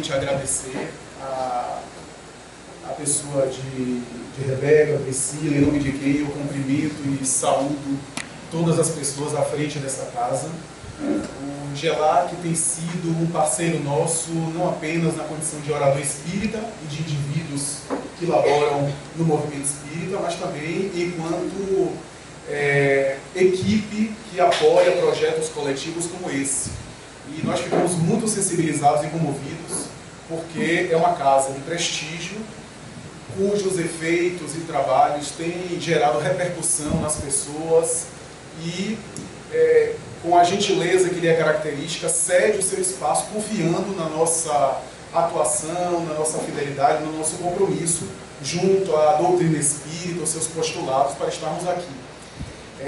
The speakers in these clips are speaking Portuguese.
primeiramente agradecer a pessoa de Rebeca, Priscila, em nome de quem eu cumprimento e saúdo todas as pessoas à frente dessa casa. O GELAC tem sido um parceiro nosso, não apenas na condição de orador espírita e de indivíduos que laboram no movimento espírita, mas também enquanto equipe que apoia projetos coletivos como esse. E nós ficamos muito sensibilizados e comovidos, porque é uma casa de prestígio, cujos efeitos e trabalhos têm gerado repercussão nas pessoas e, com a gentileza que lhe é característica, cede o seu espaço confiando na nossa atuação, na nossa fidelidade, no nosso compromisso junto à doutrina espírita, aos seus postulados, para estarmos aqui.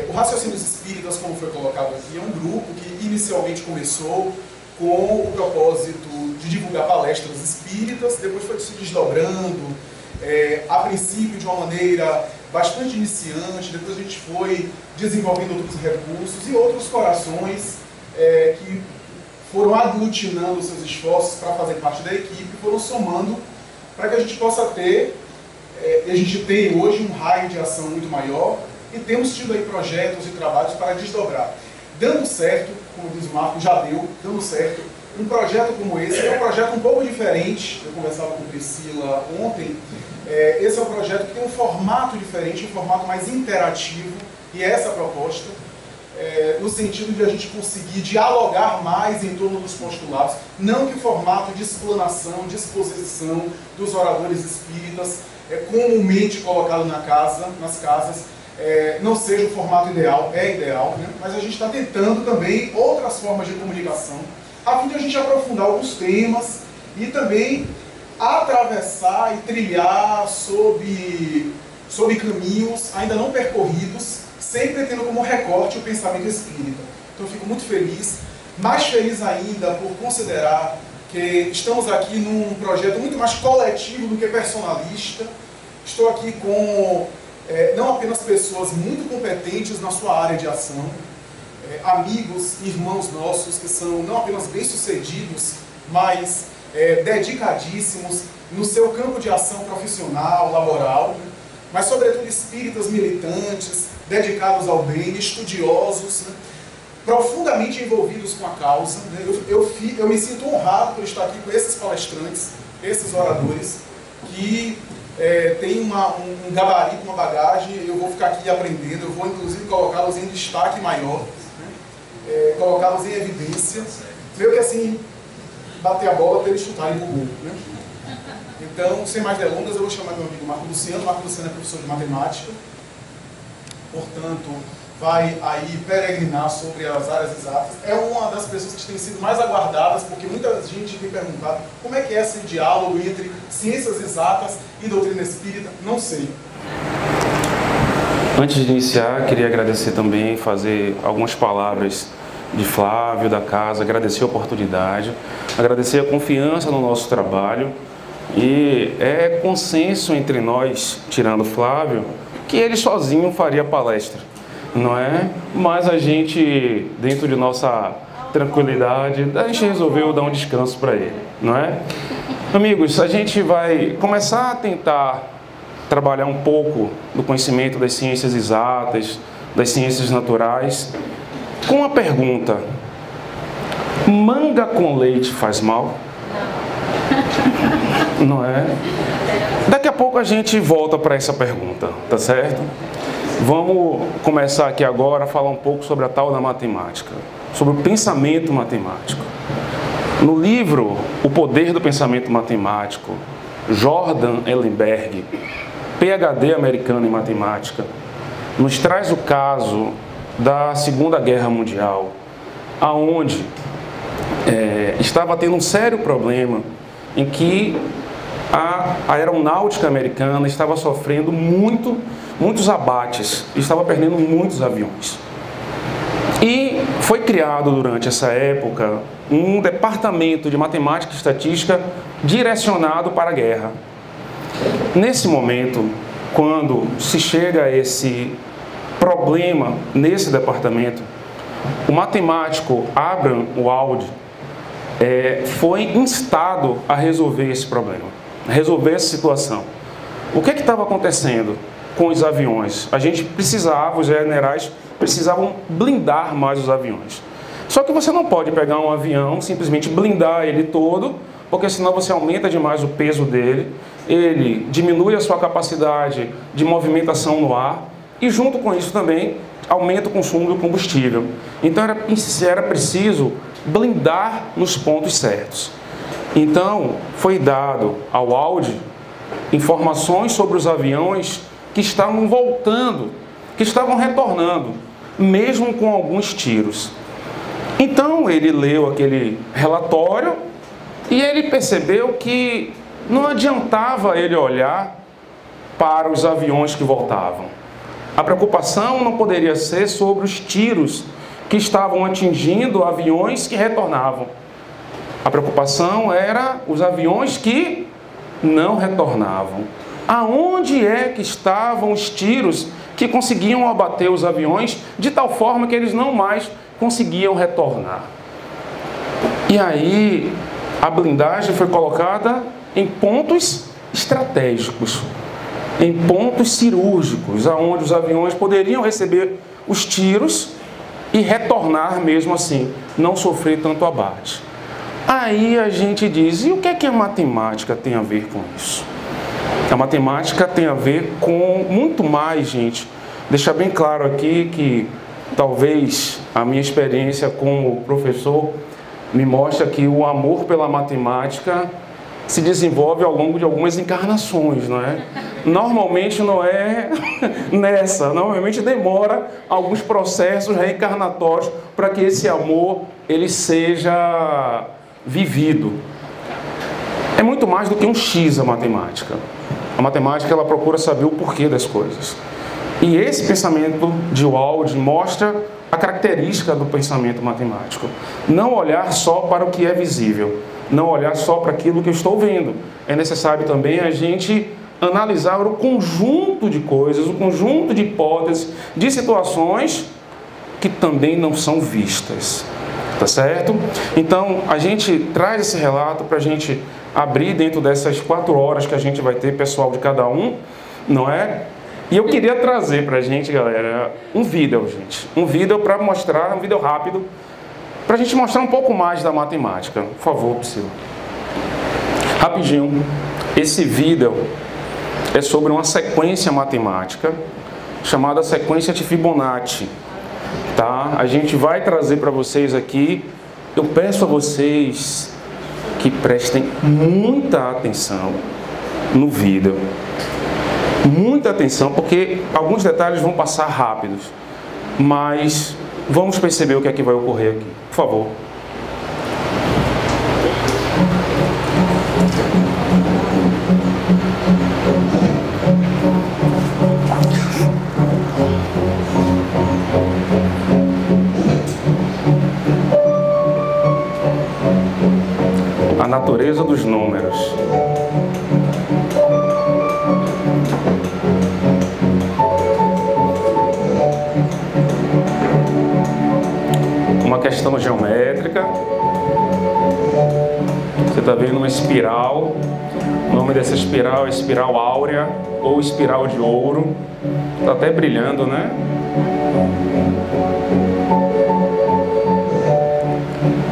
O Raciocínios Espíritas, como foi colocado aqui, é um grupo que inicialmente começou com o propósito de divulgar palestras espíritas, depois foi se desdobrando, a princípio de uma maneira bastante iniciante, depois a gente foi desenvolvendo outros recursos e outros corações que foram aglutinando seus esforços para fazer parte da equipe, foram somando para que a gente possa ter, e a gente tem hoje um raio de ação muito maior, e temos tido aí projetos e trabalhos para desdobrar. Dando certo, como diz o Marco, já dando certo, um projeto como esse, é um projeto um pouco diferente, eu conversava com Priscila ontem, esse é um projeto que tem um formato diferente, um formato mais interativo, e é essa a proposta, no sentido de a gente conseguir dialogar mais em torno dos postulados, não que o formato de explanação, de exposição dos oradores espíritas, comumente colocado nas casas, não seja o formato ideal, é ideal, né? Mas a gente está tentando também outras formas de comunicação, a fim de a gente aprofundar alguns temas e também atravessar e trilhar sob caminhos ainda não percorridos, sempre tendo como recorte o pensamento espírita. Então eu fico muito feliz, mais feliz ainda por considerar que estamos aqui num projeto muito mais coletivo do que personalista. Estou aqui com não apenas pessoas muito competentes na sua área de ação, amigos, irmãos nossos que são não apenas bem-sucedidos, mas dedicadíssimos no seu campo de ação profissional, laboral, mas sobretudo espíritas militantes, dedicados ao bem, estudiosos, né, profundamente envolvidos com a causa. Né. Eu me sinto honrado por estar aqui com esses palestrantes, esses oradores, que tem um gabarito, uma bagagem. Eu vou ficar aqui aprendendo, eu vou inclusive colocá-los em destaque maior, né, colocá-los em evidência, meio que assim, bater a bola para eles chutarem para o gol, né? Então, sem mais delongas, eu vou chamar meu amigo Marco Luciano. Marco Luciano é professor de matemática, portanto, vai aí peregrinar sobre as áreas exatas. É uma das pessoas que tem sido mais aguardadas, porque muita gente tem perguntado como é que é esse diálogo entre ciências exatas e doutrina espírita. Não sei. Antes de iniciar, queria agradecer também, fazer algumas palavras de Flávio, da casa, agradecer a oportunidade, agradecer a confiança no nosso trabalho. E é consenso entre nós, tirando Flávio, que ele sozinho faria palestra, não é? Mas a gente, dentro de nossa tranquilidade, a gente resolveu dar um descanso para ele, não é? Amigos, a gente vai começar a tentar trabalhar um pouco do conhecimento das ciências exatas, das ciências naturais, com uma pergunta: manga com leite faz mal? Não é? Daqui a pouco a gente volta para essa pergunta, tá certo? Vamos começar aqui agora a falar um pouco sobre a tal da matemática, sobre o pensamento matemático. No livro O Poder do Pensamento Matemático, Jordan Ellenberg, PhD americano em matemática, nos traz o caso da Segunda Guerra Mundial, aonde estava tendo um sério problema em que a aeronáutica americana estava sofrendo muitos abates, estava perdendo muitos aviões. E foi criado durante essa época um departamento de matemática e estatística direcionado para a guerra. Nesse momento, quando se chega a esse problema nesse departamento, o matemático Abraham Wald, foi instado a resolver esse problema, a resolver essa situação. O que estava acontecendo com os aviões? A gente precisava, os generais precisavam blindar mais os aviões. Só que você não pode pegar um avião, simplesmente blindar ele todo, porque senão você aumenta demais o peso dele, ele diminui a sua capacidade de movimentação no ar e junto com isso também aumenta o consumo do combustível. Então era preciso blindar nos pontos certos. Então foi dado ao Audi informações sobre os aviões que estavam voltando, que estavam retornando, mesmo com alguns tiros. Então ele leu aquele relatório e ele percebeu que não adiantava ele olhar para os aviões que voltavam. A preocupação não poderia ser sobre os tiros que estavam atingindo aviões que retornavam. A preocupação era os aviões que não retornavam. Aonde é que estavam os tiros que conseguiam abater os aviões de tal forma que eles não mais conseguiam retornar? E aí a blindagem foi colocada em pontos estratégicos, em pontos cirúrgicos, aonde os aviões poderiam receber os tiros e retornar mesmo assim, não sofrer tanto abate. Aí a gente diz, e o que é que a matemática tem a ver com isso? A matemática tem a ver com muito mais, gente. Deixar bem claro aqui que talvez a minha experiência como professor me mostra que o amor pela matemática se desenvolve ao longo de algumas encarnações, não é? Normalmente não é nessa, normalmente demora alguns processos reencarnatórios para que esse amor ele seja vivido. É muito mais do que um X a matemática. A matemática ela procura saber o porquê das coisas. E esse pensamento de Audi mostra a característica do pensamento matemático. Não olhar só para o que é visível, não olhar só para aquilo que eu estou vendo. É necessário também a gente analisar o conjunto de coisas, o conjunto de hipóteses, de situações que também não são vistas. Tá certo? Então, a gente traz esse relato para a gente abrir dentro dessas 4 horas que a gente vai ter, pessoal, de cada um, não é? E eu queria trazer para a gente, galera, um vídeo, gente. Um vídeo para mostrar, um vídeo rápido, para a gente mostrar um pouco mais da matemática. Por favor, Priscila. Rapidinho. Esse vídeo é sobre uma sequência matemática chamada sequência de Fibonacci. Tá? A gente vai trazer para vocês aqui. Eu peço a vocês que prestem muita atenção no vídeo. Muita atenção, porque alguns detalhes vão passar rápidos, mas vamos perceber o que é que vai ocorrer aqui. Por favor. A natureza dos números. Uma questão geométrica. Você está vendo uma espiral. O nome dessa espiral é espiral áurea ou espiral de ouro. Está até brilhando, né?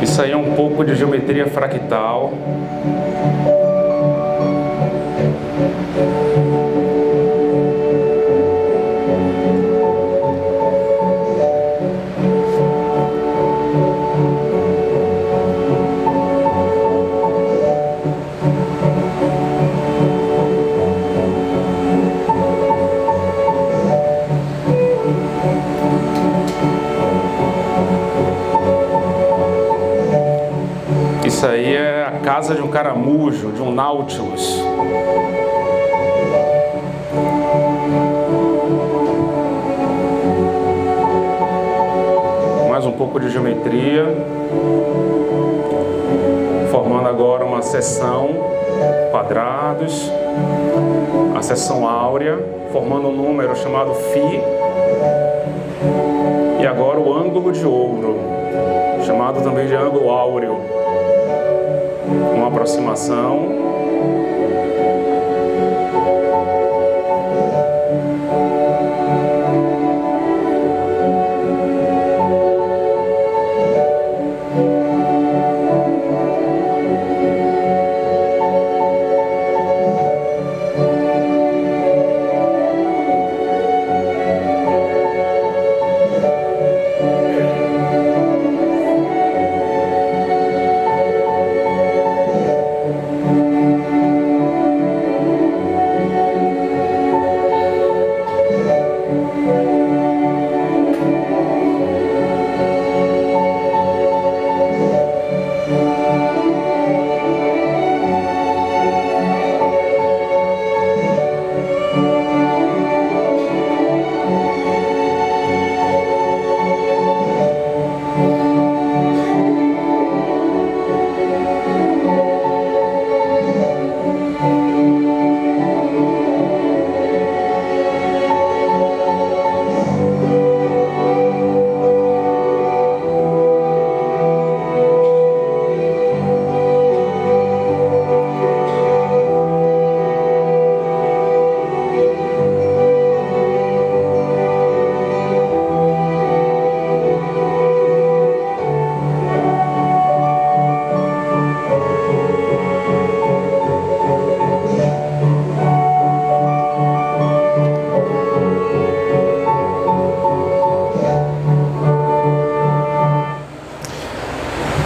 Isso aí é um pouco de geometria fractal. Isso aí é a casa de um caramujo, de um Nautilus. Mais um pouco de geometria. Formando agora uma seção, quadrados. A seção áurea, formando um número chamado φ. E agora o ângulo de ouro, chamado também de ângulo áureo. uma aproximação.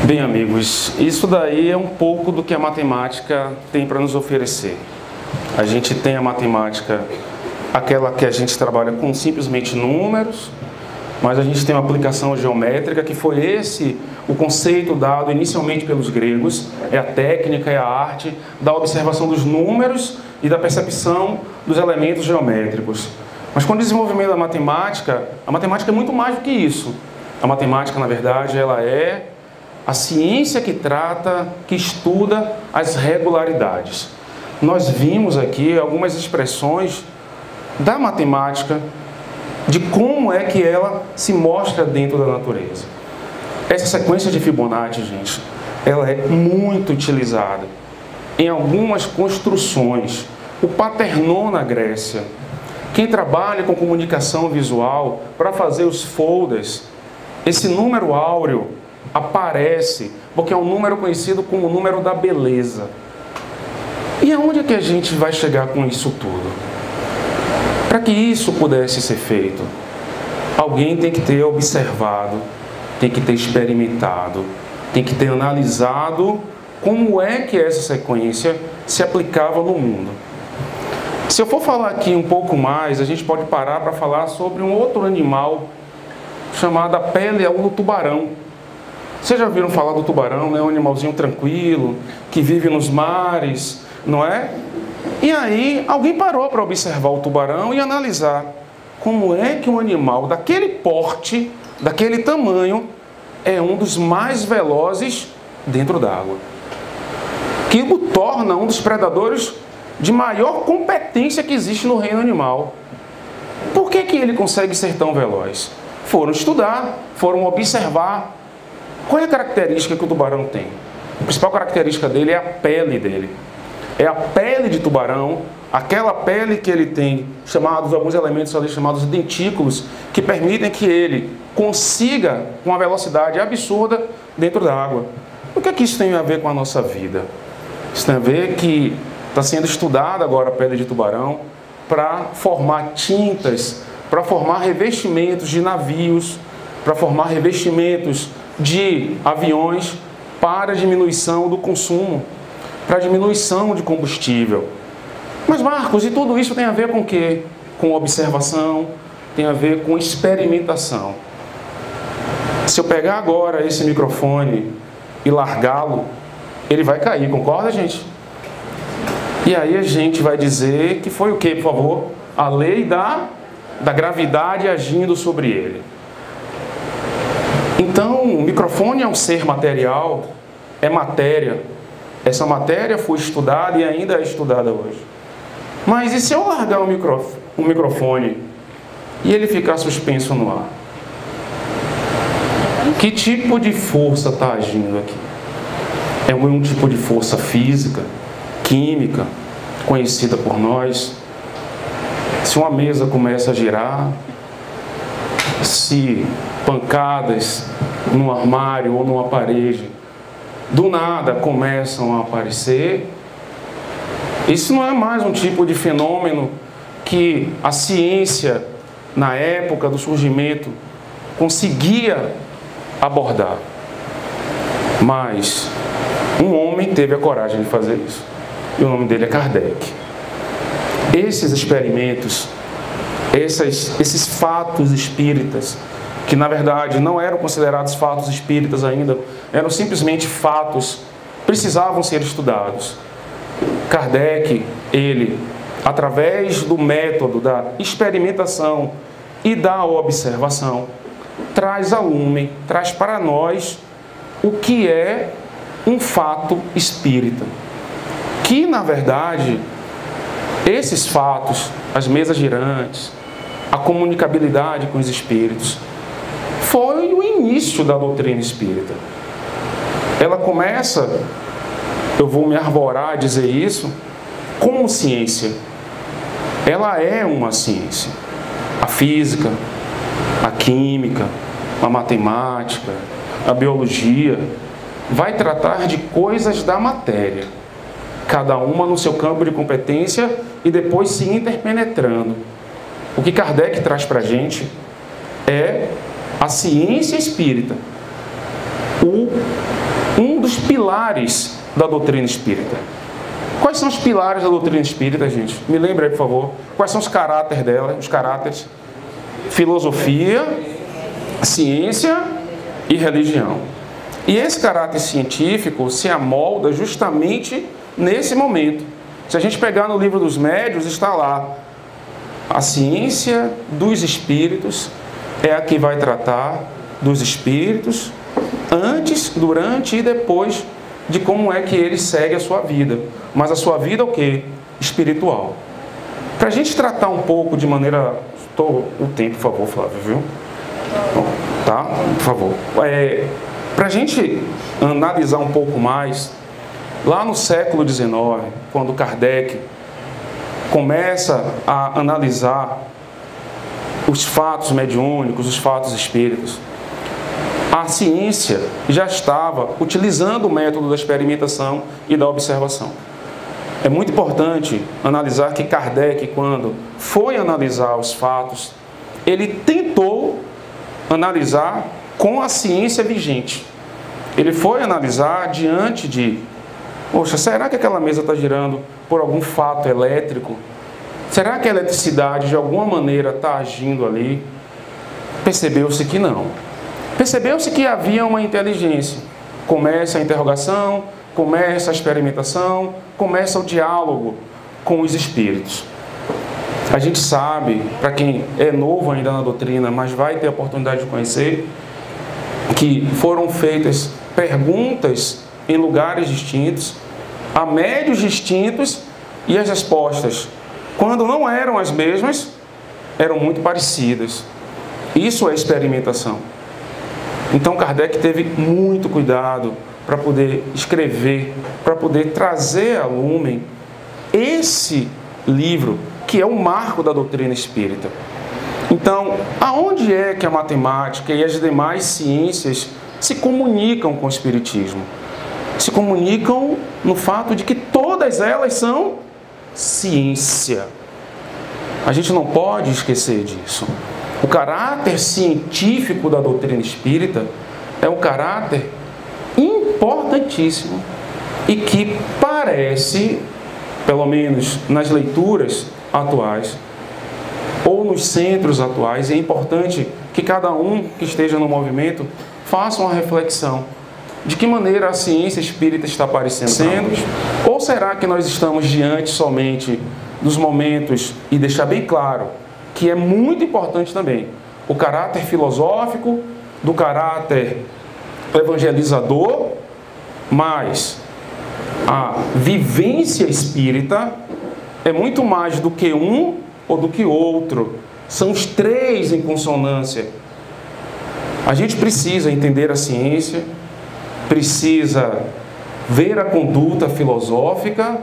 Bem, amigos, isso daí é um pouco do que a matemática tem para nos oferecer. A gente tem a matemática, aquela que a gente trabalha com simplesmente números, mas a gente tem uma aplicação geométrica, que foi esse o conceito dado inicialmente pelos gregos, é a técnica, é a arte da observação dos números e da percepção dos elementos geométricos. Mas com o desenvolvimento da matemática, a matemática é muito mais do que isso. A matemática, na verdade, ela é a ciência que trata, que estuda as regularidades. Nós vimos aqui algumas expressões da matemática, de como é que ela se mostra dentro da natureza. Essa sequência de Fibonacci, gente, ela é muito utilizada em algumas construções. O Paternon na Grécia. Quem trabalha com comunicação visual para fazer os folders, esse número áureo aparece, porque é um número conhecido como o número da beleza. E aonde é que a gente vai chegar com isso tudo? Para que isso pudesse ser feito, alguém tem que ter observado, tem que ter experimentado, tem que ter analisado como é que essa sequência se aplicava no mundo. Se eu for falar aqui um pouco mais, a gente pode parar para falar sobre um outro animal chamado a pele do tubarão. Vocês já ouviram falar do tubarão, né? Um animalzinho tranquilo, que vive nos mares, não é? E aí, alguém parou para observar o tubarão e analisar como é que um animal daquele porte, daquele tamanho, é um dos mais velozes dentro d'água. Que o torna um dos predadores de maior competência que existe no reino animal. Por que que ele consegue ser tão veloz? Foram estudar, foram observar. Qual é a característica que o tubarão tem? A principal característica dele é a pele dele. É a pele de tubarão, aquela pele que ele tem, alguns elementos ali chamados dentículos, que permitem que ele consiga, com uma velocidade absurda, dentro da água. O que é que isso tem a ver com a nossa vida? Isso tem a ver que está sendo estudada agora a pele de tubarão para formar tintas, para formar revestimentos de navios, para formar revestimentos de aviões, para diminuição do consumo, para diminuição de combustível. Mas, Marcos, e tudo isso tem a ver com o quê? Com observação, tem a ver com experimentação. Se eu pegar agora esse microfone e largá-lo, ele vai cair, concorda, gente? E aí a gente vai dizer que foi o quê, por favor? A lei da gravidade agindo sobre ele. Então, o microfone é um ser material, é matéria. Essa matéria foi estudada e ainda é estudada hoje. Mas e se eu largar o microfone e ele ficar suspenso no ar? Que tipo de força está agindo aqui? É um tipo de força física, química, conhecida por nós. Se uma mesa começa a girar, se pancadas num armário ou numa parede do nada começam a aparecer, isso não é mais um tipo de fenômeno que a ciência, na época do surgimento, conseguia abordar. Mas um homem teve a coragem de fazer isso. E o nome dele é Kardec. Esses experimentos, esses fatos espíritas, que na verdade não eram considerados fatos espíritas ainda, eram simplesmente fatos, precisavam ser estudados. Kardec, ele, através do método da experimentação e da observação, traz ao lume, traz para nós o que é um fato espírita. Que, na verdade, esses fatos, as mesas girantes, a comunicabilidade com os espíritos, foi o início da doutrina espírita. Ela começa, eu vou me arvorar a dizer isso, como ciência. Ela é uma ciência. A física, a química, a matemática, a biologia, vai tratar de coisas da matéria, cada uma no seu campo de competência e depois se interpenetrando. O que Kardec traz para a gente é a ciência espírita, um dos pilares da doutrina espírita. Quais são os pilares da doutrina espírita, gente? Me lembra aí, por favor. Quais são os caráteres dela? Os caráteres: filosofia, ciência e religião. E esse caráter científico se amolda justamente nesse momento. Se a gente pegar no Livro dos Médiuns, está lá: a ciência dos espíritos é a que vai tratar dos espíritos antes, durante e depois de como é que ele segue a sua vida. Mas a sua vida é o quê? Espiritual. Para a gente tratar um pouco de maneira... O tempo, por favor, Flávio, viu? Tá? Por favor. Para a gente analisar um pouco mais, lá no século XIX, quando Kardec começa a analisar os fatos mediúnicos, os fatos espíritas, a ciência já estava utilizando o método da experimentação e da observação. É muito importante analisar que Kardec, quando foi analisar os fatos, ele tentou analisar com a ciência vigente. Ele foi analisar diante de: poxa, será que aquela mesa está girando por algum fato elétrico? Será que a eletricidade de alguma maneira está agindo ali? Percebeu-se que não. Percebeu-se que havia uma inteligência. Começa a interrogação, começa a experimentação, começa o diálogo com os espíritos. A gente sabe, para quem é novo ainda na doutrina, mas vai ter a oportunidade de conhecer, que foram feitas perguntas em lugares distintos, a médios distintos, e as respostas, quando não eram as mesmas, eram muito parecidas. Isso é experimentação. Então Kardec teve muito cuidado para poder escrever, para poder trazer a lume esse livro, que é o marco da doutrina espírita. Então, aonde é que a matemática e as demais ciências se comunicam com o espiritismo? Se comunicam no fato de que todas elas são ciência. A gente não pode esquecer disso. O caráter científico da doutrina espírita é um caráter importantíssimo e que parece, pelo menos nas leituras atuais ou nos centros atuais, é importante que cada um que esteja no movimento faça uma reflexão de que maneira a ciência espírita está aparecendo, ou será que nós estamos diante somente dos momentos, e deixar bem claro que é muito importante também o caráter filosófico, do caráter evangelizador, mas a vivência espírita é muito mais do que um ou do que outro. São os três em consonância. A gente precisa entender a ciência, precisa ver a conduta filosófica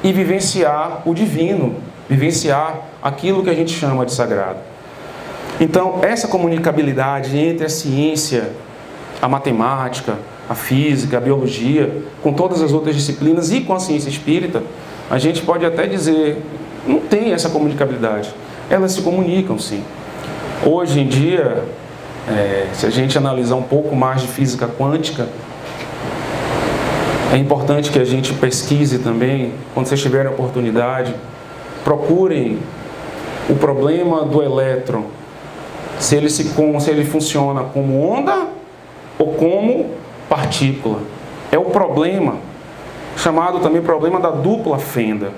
e vivenciar o divino, vivenciar aquilo que a gente chama de sagrado. Então, essa comunicabilidade entre a ciência, a matemática, a física, a biologia, com todas as outras disciplinas e com a ciência espírita, a gente pode até dizer, não tem essa comunicabilidade. Elas se comunicam, sim. Hoje em dia, se a gente analisar um pouco mais de física quântica, é importante que a gente pesquise também, quando vocês tiverem a oportunidade, procurem o problema do elétron, se ele funciona como onda ou como partícula. É o problema, chamado também problema da dupla fenda.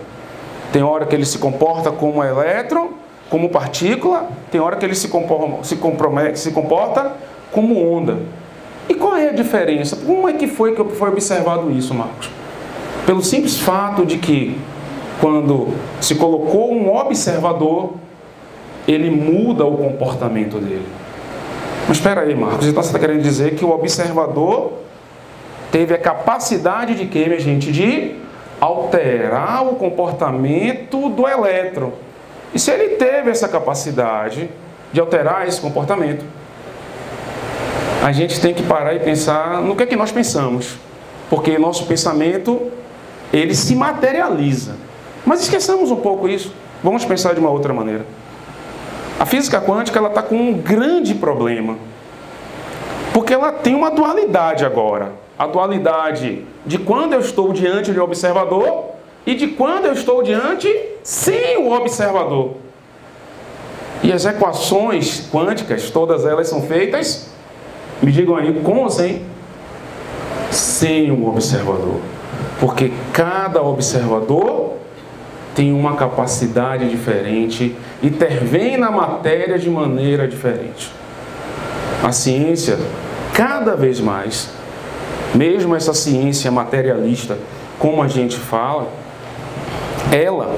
Tem hora que ele se comporta como elétron, como partícula, tem hora que ele se comporta como onda. E qual é a diferença? Como é que foi observado isso, Marcos? Pelo simples fato de que, quando se colocou um observador, ele muda o comportamento dele. Mas espera aí, Marcos, então você está querendo dizer que o observador teve a capacidade de quê, minha gente? De alterar o comportamento do elétron. E se ele teve essa capacidade de alterar esse comportamento, a gente tem que parar e pensar no que é que nós pensamos. Porque nosso pensamento, ele se materializa. Mas esqueçamos um pouco isso. Vamos pensar de uma outra maneira. A física quântica, ela está com um grande problema. Porque ela tem uma dualidade agora. A dualidade de quando eu estou diante de um observador e de quando eu estou diante sem o observador. E as equações quânticas, todas elas são feitas, me digam aí, com ou sem? Sem o observador. Porque cada observador tem uma capacidade diferente, intervém na matéria de maneira diferente. A ciência, cada vez mais, mesmo essa ciência materialista, como a gente fala, ela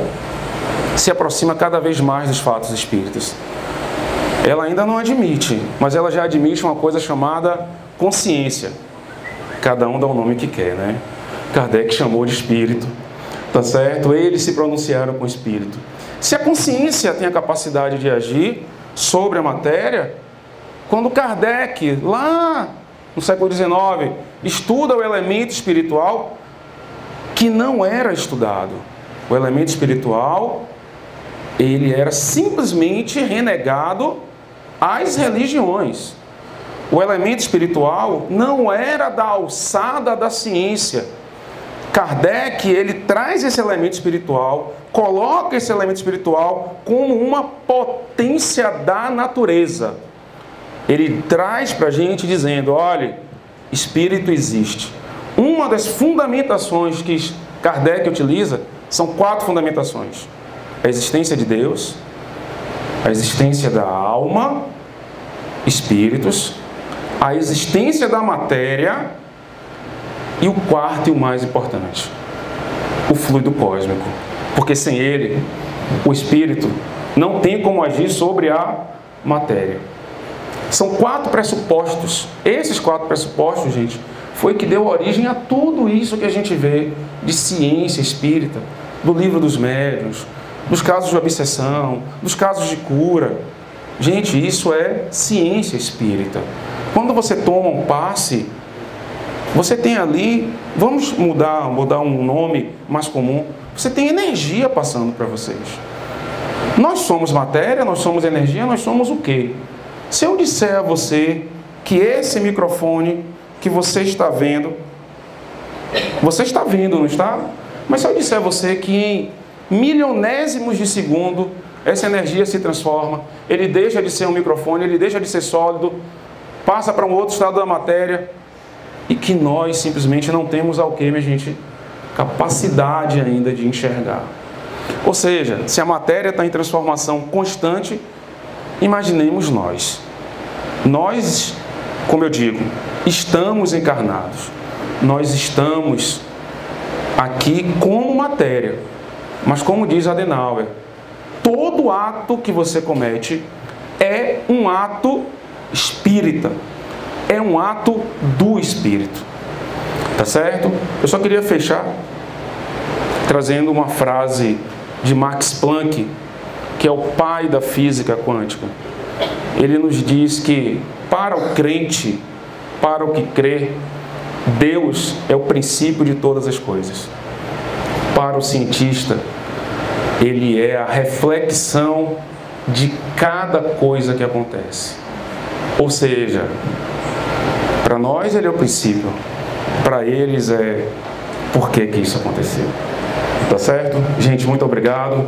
se aproxima cada vez mais dos fatos espíritas. Ela ainda não admite, mas ela já admite uma coisa chamada consciência. Cada um dá o nome que quer, né? Kardec chamou de espírito, tá certo? Eles se pronunciaram com espírito. Se a consciência tem a capacidade de agir sobre a matéria, quando Kardec, lá no século XIX, estuda o elemento espiritual, que não era estudado. O elemento espiritual, ele era simplesmente renegado às religiões. O elemento espiritual não era da alçada da ciência. Kardec, ele traz esse elemento espiritual, coloca esse elemento espiritual como uma potência da natureza. Ele traz para a gente dizendo, olha, espírito existe. Uma das fundamentações que Kardec utiliza são 4 fundamentações. A existência de Deus, a existência da alma, espíritos, a existência da matéria e o quarto e o mais importante, o fluido cósmico. Porque sem ele, o espírito não tem como agir sobre a matéria. São 4 pressupostos. Esses 4 pressupostos, gente, foi que deu origem a tudo isso que a gente vê de ciência espírita, do livro dos médiuns, dos casos de obsessão, dos casos de cura. Gente, isso é ciência espírita. Quando você toma um passe, você tem ali, vamos mudar um nome mais comum, você tem energia passando para vocês. Nós somos matéria, nós somos energia, nós somos o quê? Se eu disser a você que esse microfone que você está vendo, não está? Mas se eu disser a você que em milionésimos de segundo essa energia se transforma, ele deixa de ser um microfone, ele deixa de ser sólido, passa para um outro estado da matéria, e que nós simplesmente não temos a minha gente, capacidade ainda de enxergar. Ou seja, se a matéria está em transformação constante, imaginemos nós. Nós, como eu digo, estamos encarnados. Nós estamos aqui como matéria. Mas como diz Adenauer, todo ato que você comete é um ato espírita. É um ato do espírito. Tá certo? Eu só queria fechar trazendo uma frase de Max Planck, que é o pai da física quântica. Ele nos diz que, para o crente, para o que crê, Deus é o princípio de todas as coisas. Para o cientista, Ele é a reflexão de cada coisa que acontece. Ou seja, para nós Ele é o princípio, para eles é por que isso aconteceu. Tá certo? Gente, muito obrigado.